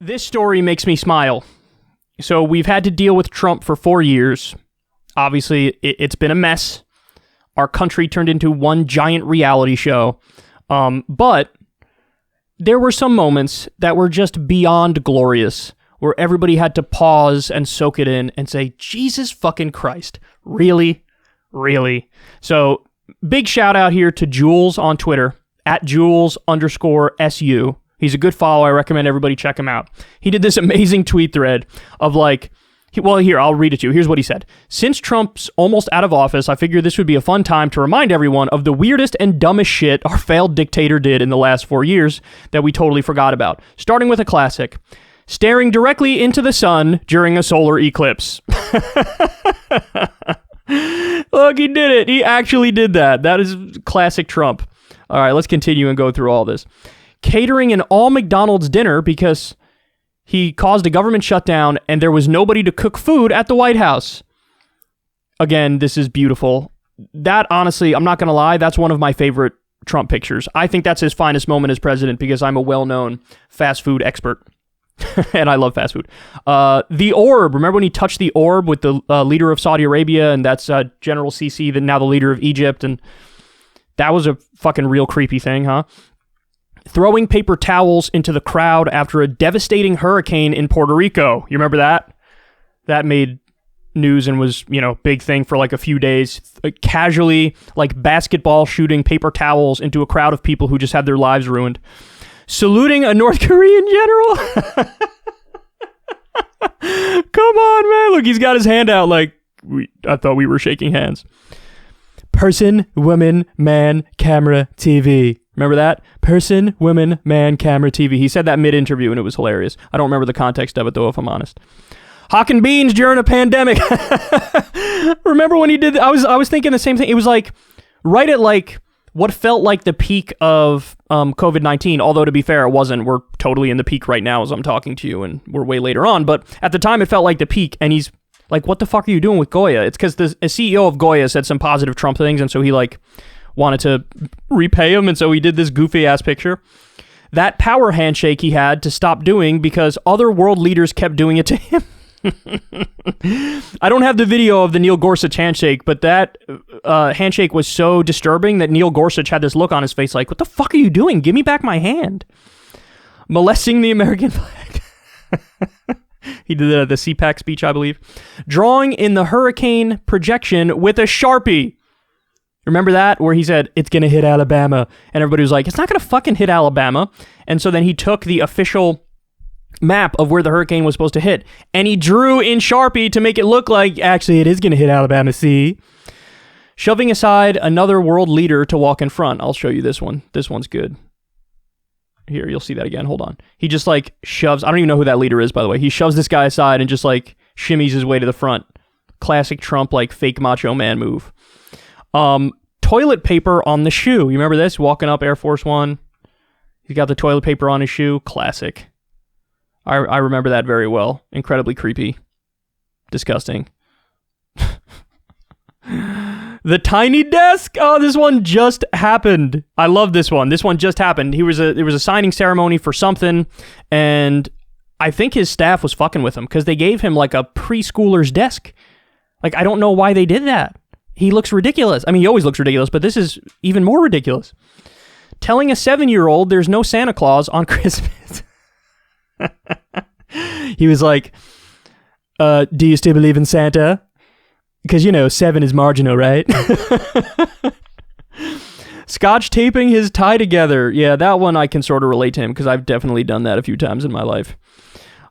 This story makes me smile. So we've had to deal with Trump for 4 years. Obviously, it's been a mess. Our country turned into one giant reality show. But there were some moments that were just beyond glorious, where everybody had to pause and soak it in and say, Jesus fucking Christ. Really? Really? So big shout out here to Jules on Twitter, @Jules_SU. He's a good follow. I recommend everybody check him out. He did this amazing tweet thread of here, I'll read it to you. Here's what he said. Since Trump's almost out of office, I figured this would be a fun time to remind everyone of the weirdest and dumbest shit our failed dictator did in the last 4 years that we totally forgot about. Starting with a classic. Staring directly into the sun during a solar eclipse. Look, he did it. He actually did that. That is classic Trump. All right, let's continue and go through all this. Catering an all McDonald's dinner because he caused a government shutdown and there was nobody to cook food at the White House. Again, this is beautiful. That, honestly, I'm not going to lie, that's one of my favorite Trump pictures. I think that's his finest moment as president because I'm a well-known fast food expert. And I love fast food. The orb. Remember when he touched the orb with the leader of Saudi Arabia, and that's General Sisi, now the leader of Egypt, and that was a fucking real creepy thing, huh? Throwing paper towels into the crowd after a devastating hurricane in Puerto Rico. You remember that? That made news and was, big thing for like a few days. Casually, like basketball shooting paper towels into a crowd of people who just had their lives ruined. Saluting a North Korean general? Come on, man. Look, he's got his hand out like, I thought we were shaking hands. Person, woman, man, camera, TV. Remember that? Person, woman, man, camera, TV. He said that mid-interview and it was hilarious. I don't remember the context of it though, if I'm honest. Hawking beans during a pandemic. Remember when he did, I was thinking the same thing. It was like, right at like, what felt like the peak of COVID-19, although to be fair, it wasn't. We're totally in the peak right now as I'm talking to you, and we're way later on. But at the time, it felt like the peak, and he's like, what the fuck are you doing with Goya? It's because the CEO of Goya said some positive Trump things, and so he wanted to repay him, and so he did this goofy-ass picture. That power handshake he had to stop doing because other world leaders kept doing it to him. I don't have the video of the Neil Gorsuch handshake, but that handshake was so disturbing that Neil Gorsuch had this look on his face like, what the fuck are you doing? Give me back my hand. Molesting the American flag. He did that at the CPAC speech, I believe. Drawing in the hurricane projection with a Sharpie. Remember that? Where he said, it's going to hit Alabama. And everybody was like, it's not going to fucking hit Alabama. And so then he took the official map of where the hurricane was supposed to hit, and he drew in Sharpie to make it look like, actually, it is going to hit Alabama, see? Shoving aside another world leader to walk in front. I'll show you this one. This one's good. Here, you'll see that again. Hold on. He just, shoves... I don't even know who that leader is, by the way. He shoves this guy aside and just, shimmies his way to the front. Classic Trump, fake macho man move. Toilet paper on the shoe. You remember this? Walking up Air Force One. He's got the toilet paper on his shoe. Classic. I remember that very well. Incredibly creepy. Disgusting. The tiny desk. Oh, this one just happened. I love this one. This one just happened. There was a signing ceremony for something, and I think his staff was fucking with him because they gave him a preschooler's desk. I don't know why they did that. He looks ridiculous. I mean, he always looks ridiculous, but this is even more ridiculous. Telling a 7-year-old there's no Santa Claus on Christmas. He was like, do you still believe in Santa? Because, 7 is marginal, right? Scotch taping his tie together. Yeah, that one I can sort of relate to him because I've definitely done that a few times in my life.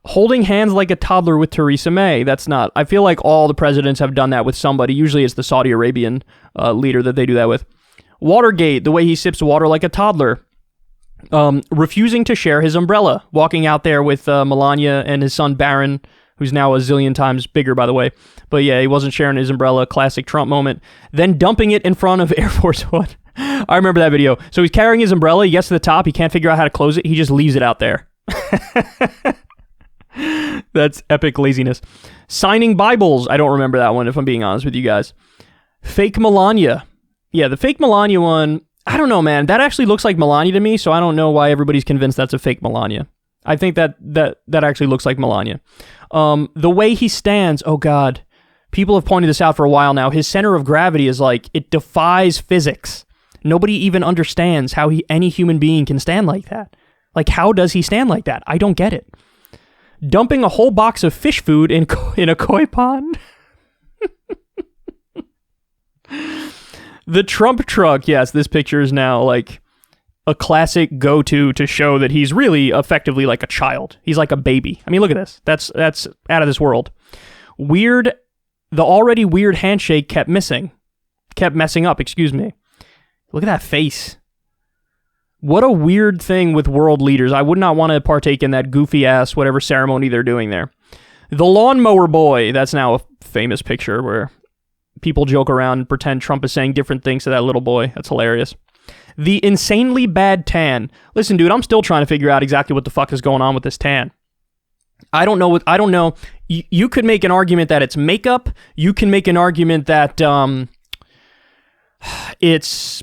Holding hands like a toddler with Theresa May. That's not... I feel like all the presidents have done that with somebody. Usually it's the Saudi Arabian leader that they do that with. Watergate, the way he sips water like a toddler. Refusing to share his umbrella, walking out there with Melania and his son Barron, who's now a zillion times bigger, by the way. But yeah, he wasn't sharing his umbrella, classic Trump moment. Then dumping it in front of Air Force One. I remember that video. So he's carrying his umbrella, he gets to the top, he can't figure out how to close it, he just leaves it out there. That's epic laziness. Signing Bibles, I don't remember that one, if I'm being honest with you guys. Fake Melania. Yeah, the fake Melania one, I don't know, man. That actually looks like Melania to me, so I don't know why everybody's convinced that's a fake Melania. I think that actually looks like Melania. The way he stands, oh God. People have pointed this out for a while now. His center of gravity is like, it defies physics. Nobody even understands how any human being can stand like that. Like, how does he stand like that? I don't get it. Dumping a whole box of fish food in a koi pond. The Trump truck. Yes, this picture is now like a classic go-to to show that he's really effectively like a child. He's like a baby. I mean, look at this. That's out of this world. Weird. The already weird handshake kept messing up, excuse me. Look at that face. What a weird thing with world leaders. I would not want to partake in that goofy ass whatever ceremony they're doing there. The lawnmower boy. That's now a famous picture where people joke around and pretend Trump is saying different things to that little boy. That's hilarious. The insanely bad tan. Listen, dude, I'm still trying to figure out exactly what the fuck is going on with this tan. I don't know. You could make an argument that it's makeup. You can make an argument that it's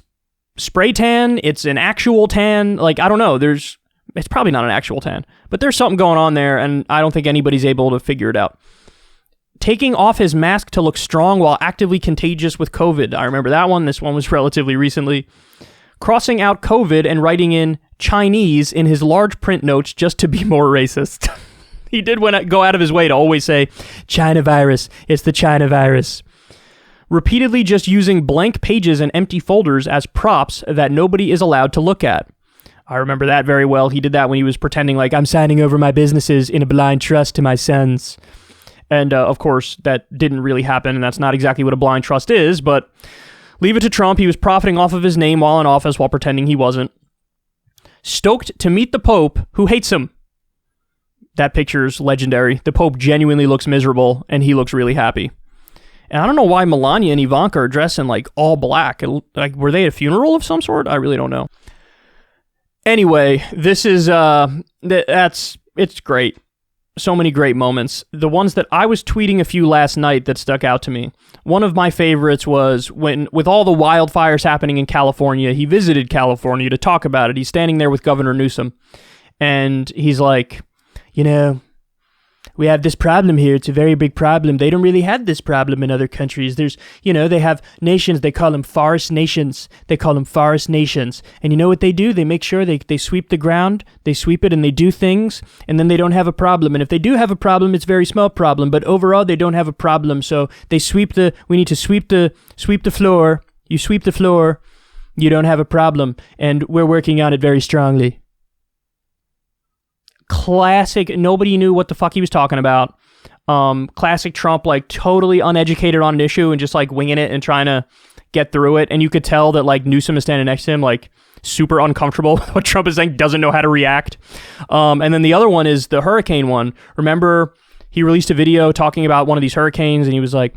spray tan. It's an actual tan. Like, I don't know. It's probably not an actual tan, but there's something going on there, and I don't think anybody's able to figure it out. Taking off his mask to look strong while actively contagious with COVID. I remember that one. This one was relatively recently. Crossing out COVID and writing in Chinese in his large print notes just to be more racist. He did go out of his way to always say, China virus, it's the China virus. Repeatedly just using blank pages and empty folders as props that nobody is allowed to look at. I remember that very well. He did that when he was pretending like, I'm signing over my businesses in a blind trust to my sons. And of course, that didn't really happen, and that's not exactly what a blind trust is, but leave it to Trump. He was profiting off of his name while in office while pretending he wasn't. Stoked to meet the Pope, who hates him. That picture's legendary. The Pope genuinely looks miserable, and he looks really happy. And I don't know why Melania and Ivanka are dressed in like all black. Like, were they at a funeral of some sort? I really don't know. Anyway, this is it's great. So many great moments. The ones that I was tweeting a few last night that stuck out to me. One of my favorites was when, with all the wildfires happening in California, he visited California to talk about it. He's standing there with Governor Newsom, and he's like, you know, we have this problem here. It's a very big problem. They don't really have this problem in other countries. There's, you know, they have nations. They call them forest nations. And you know what they do? They make sure they sweep the ground. They sweep it and they do things. And then they don't have a problem. And if they do have a problem, it's a very small problem. But overall, they don't have a problem. So they we need to sweep the floor. You sweep the floor. You don't have a problem. And we're working on it very strongly. Classic, nobody knew what the fuck he was talking about. Classic Trump, like totally uneducated on an issue and just like winging it and trying to get through it. And you could tell that like Newsom is standing next to him, like super uncomfortable with what Trump is saying, doesn't know how to react. And then the other one is the hurricane one. Remember, he released a video talking about one of these hurricanes and he was like,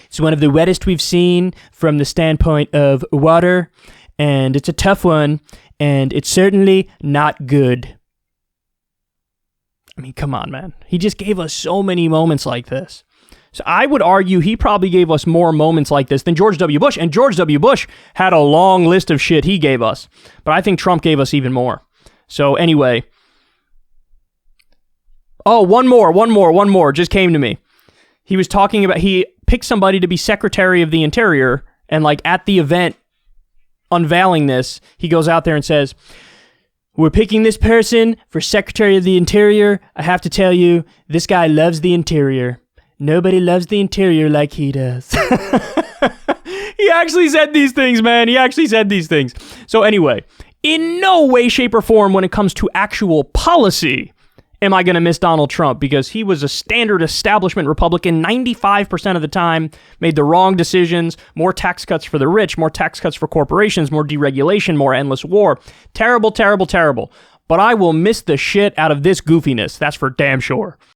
it's one of the wettest we've seen from the standpoint of water, and it's a tough one, and it's certainly not good. I mean, come on, man. He just gave us so many moments like this. So I would argue he probably gave us more moments like this than George W. Bush. And George W. Bush had a long list of shit he gave us. But I think Trump gave us even more. So anyway. Oh, one more. Just came to me. He was talking about, he picked somebody to be Secretary of the Interior. And like at the event unveiling this, he goes out there and says, we're picking this person for Secretary of the Interior. I have to tell you, this guy loves the interior. Nobody loves the interior like he does. He actually said these things, man. He actually said these things. So anyway, in no way, shape, or form when it comes to actual policy am I going to miss Donald Trump, because he was a standard establishment Republican 95% of the time, made the wrong decisions, more tax cuts for the rich, more tax cuts for corporations, more deregulation, more endless war. Terrible, terrible, terrible. But I will miss the shit out of this goofiness. That's for damn sure.